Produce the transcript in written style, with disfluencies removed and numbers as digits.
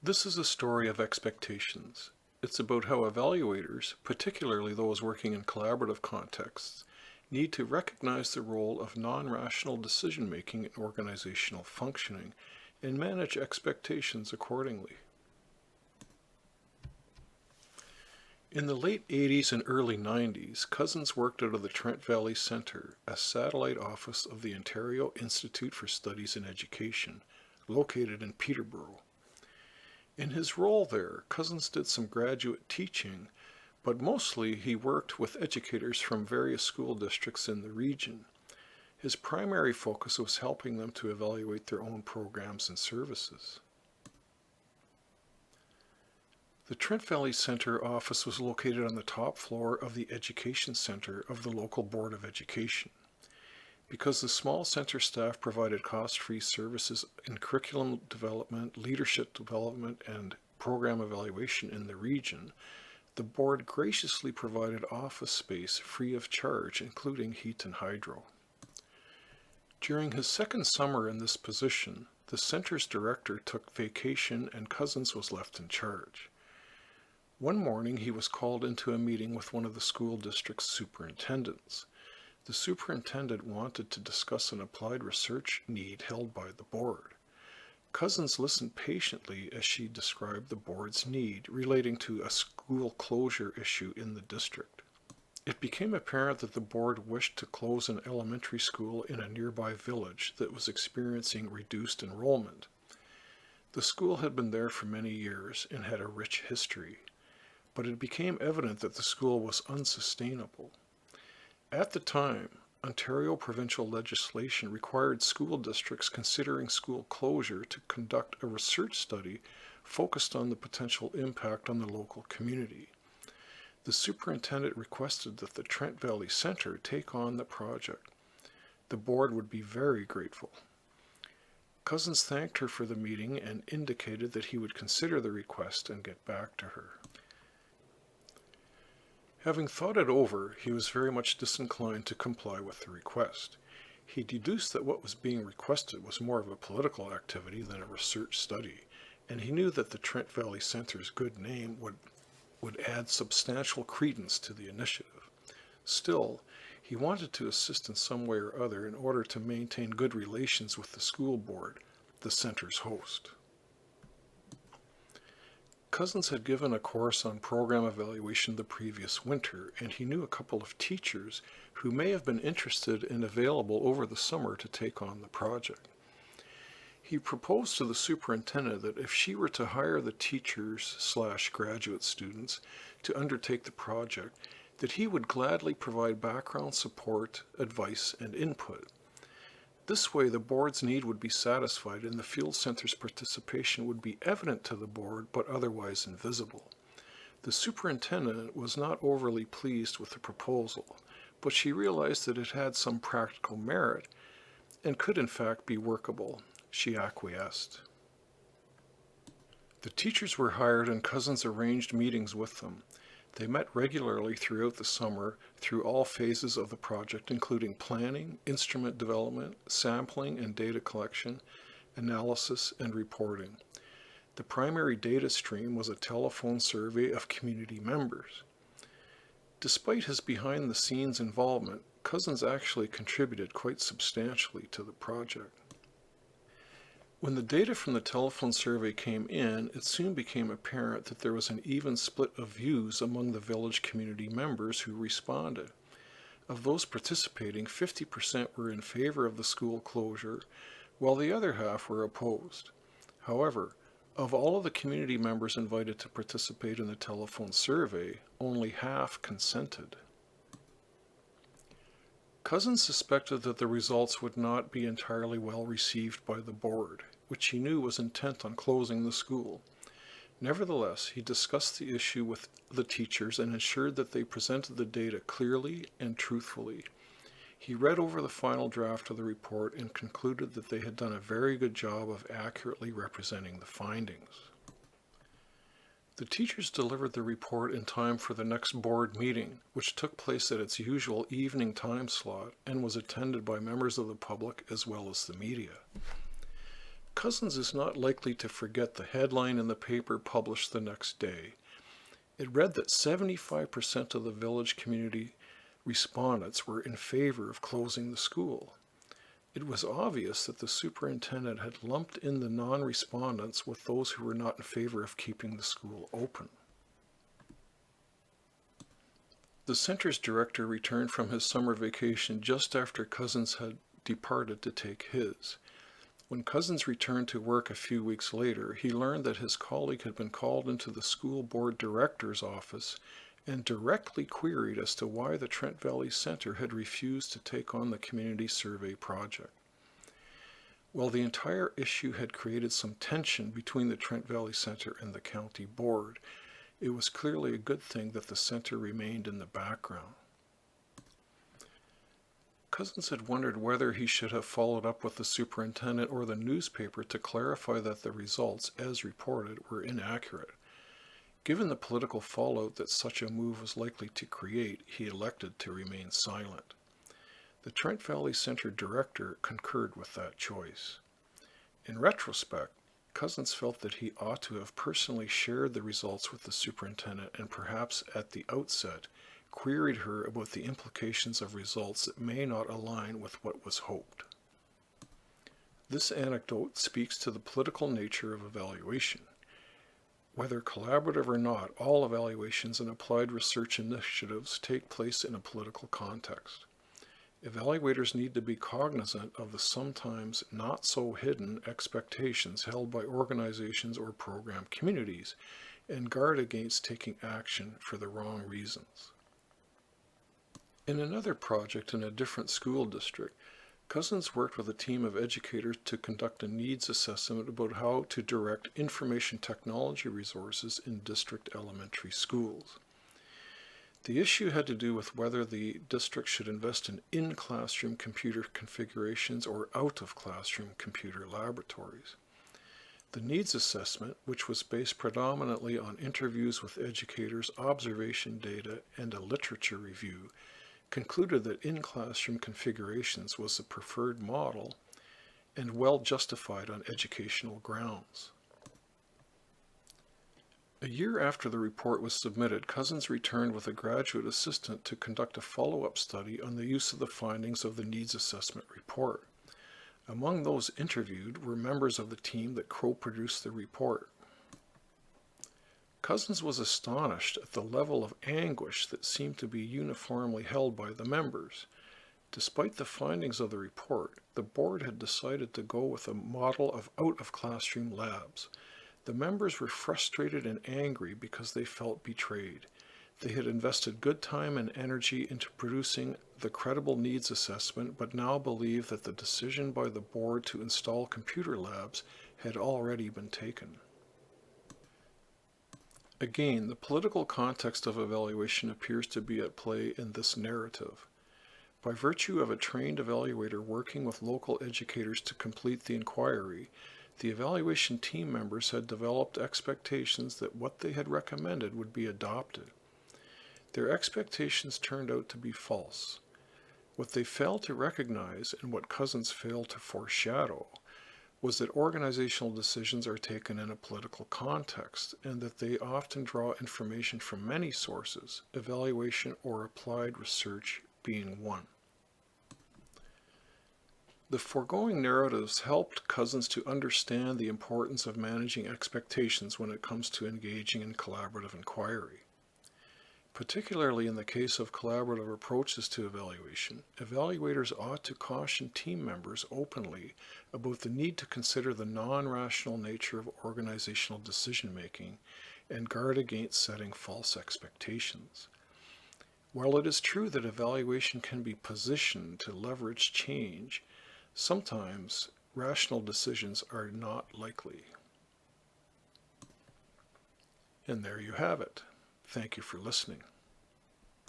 This is a story of expectations. It's about how evaluators, particularly those working in collaborative contexts, need to recognize the role of non-rational decision-making in organizational functioning and manage expectations accordingly. In the late 80s and early 90s, Cousins worked out of the Trent Valley Centre, a satellite office of the Ontario Institute for Studies in Education, located in Peterborough. In his role there, Cousins did some graduate teaching, but mostly he worked with educators from various school districts in the region. His primary focus was helping them to evaluate their own programs and services. The Trent Valley Centre office was located on the top floor of the Education Centre of the local Board of Education. Because the small centre staff provided cost-free services in curriculum development, leadership development, and program evaluation in the region, the board graciously provided office space free of charge, including heat and hydro. During his second summer in this position, the centre's director took vacation and Cousins was left in charge. One morning he was called into a meeting with one of the school district's superintendents. The superintendent wanted to discuss an applied research need held by the board. Cousins listened patiently as she described the board's need relating to a school closure issue in the district. It became apparent that the board wished to close an elementary school in a nearby village that was experiencing reduced enrollment. The school had been there for many years and had a rich history, but it became evident that the school was unsustainable. At the time, Ontario provincial legislation required school districts considering school closure to conduct a research study focused on the potential impact on the local community. The superintendent requested that the Trent Valley Centre take on the project. The board would be very grateful. Cousins thanked her for the meeting and indicated that he would consider the request and get back to her. Having thought it over, he was very much disinclined to comply with the request. He deduced that what was being requested was more of a political activity than a research study, and he knew that the Trent Valley Centre's good name would add substantial credence to the initiative. Still, he wanted to assist in some way or other in order to maintain good relations with the school board, the center's host. Cousins had given a course on program evaluation the previous winter, and he knew a couple of teachers who may have been interested and available over the summer to take on the project. He proposed to the superintendent that if she were to hire the teachers/graduate students to undertake the project, that he would gladly provide background support, advice, and input. This way, the board's need would be satisfied and the field center's participation would be evident to the board but otherwise invisible. The superintendent was not overly pleased with the proposal, but she realized that it had some practical merit and could in fact be workable. She acquiesced. The teachers were hired and Cousins arranged meetings with them. They met regularly throughout the summer through all phases of the project, including planning, instrument development, sampling and data collection, analysis, and reporting. The primary data stream was a telephone survey of community members. Despite his behind-the-scenes involvement, Cousins actually contributed quite substantially to the project. When the data from the telephone survey came in, it soon became apparent that there was an even split of views among the village community members who responded. Of those participating, 50% were in favor of the school closure, while the other half were opposed. However, of all of the community members invited to participate in the telephone survey, only half consented. Cousins suspected that the results would not be entirely well received by the board, which he knew was intent on closing the school. Nevertheless, he discussed the issue with the teachers and ensured that they presented the data clearly and truthfully. He read over the final draft of the report and concluded that they had done a very good job of accurately representing the findings. The teachers delivered the report in time for the next board meeting, which took place at its usual evening time slot and was attended by members of the public as well as the media. Cousins is not likely to forget the headline in the paper published the next day. It read that 75% of the village community respondents were in favor of closing the school. It was obvious that the superintendent had lumped in the non-respondents with those who were not in favor of keeping the school open. The center's director returned from his summer vacation just after Cousins had departed to take his. When Cousins returned to work a few weeks later, he learned that his colleague had been called into the school board director's office and directly queried as to why the Trent Valley Center had refused to take on the community survey project. While the entire issue had created some tension between the Trent Valley Center and the county board, it was clearly a good thing that the center remained in the background. Cousins had wondered whether he should have followed up with the superintendent or the newspaper to clarify that the results, as reported, were inaccurate. Given the political fallout that such a move was likely to create, he elected to remain silent. The Trent Valley Center director concurred with that choice. In retrospect, Cousins felt that he ought to have personally shared the results with the superintendent and perhaps at the outset queried her about the implications of results that may not align with what was hoped. This anecdote speaks to the political nature of evaluation. Whether collaborative or not, all evaluations and applied research initiatives take place in a political context. Evaluators need to be cognizant of the sometimes not so hidden expectations held by organizations or program communities and guard against taking action for the wrong reasons. In another project in a different school district, Cousins worked with a team of educators to conduct a needs assessment about how to direct information technology resources in district elementary schools. The issue had to do with whether the district should invest in classroom computer configurations or out-of-classroom computer laboratories. The needs assessment, which was based predominantly on interviews with educators, observation data, and a literature review, concluded that in-classroom configurations was the preferred model and well justified on educational grounds. A year after the report was submitted, Cousins returned with a graduate assistant to conduct a follow-up study on the use of the findings of the needs assessment report. Among those interviewed were members of the team that co-produced the report. Cousins was astonished at the level of anguish that seemed to be uniformly held by the members. Despite the findings of the report, the board had decided to go with a model of out-of-classroom labs. The members were frustrated and angry because they felt betrayed. They had invested good time and energy into producing the credible needs assessment, but now believed that the decision by the board to install computer labs had already been taken. Again, the political context of evaluation appears to be at play in this narrative. By virtue of a trained evaluator working with local educators to complete the inquiry, the evaluation team members had developed expectations that what they had recommended would be adopted. Their expectations turned out to be false. What they failed to recognize, and what Cousins failed to foreshadow, was that organizational decisions are taken in a political context, and that they often draw information from many sources, evaluation or applied research being one. The foregoing narratives helped Cousins to understand the importance of managing expectations when it comes to engaging in collaborative inquiry. Particularly in the case of collaborative approaches to evaluation, evaluators ought to caution team members openly about the need to consider the non-rational nature of organizational decision-making and guard against setting false expectations. While it is true that evaluation can be positioned to leverage change, sometimes rational decisions are not likely. And there you have it. Thank you for listening.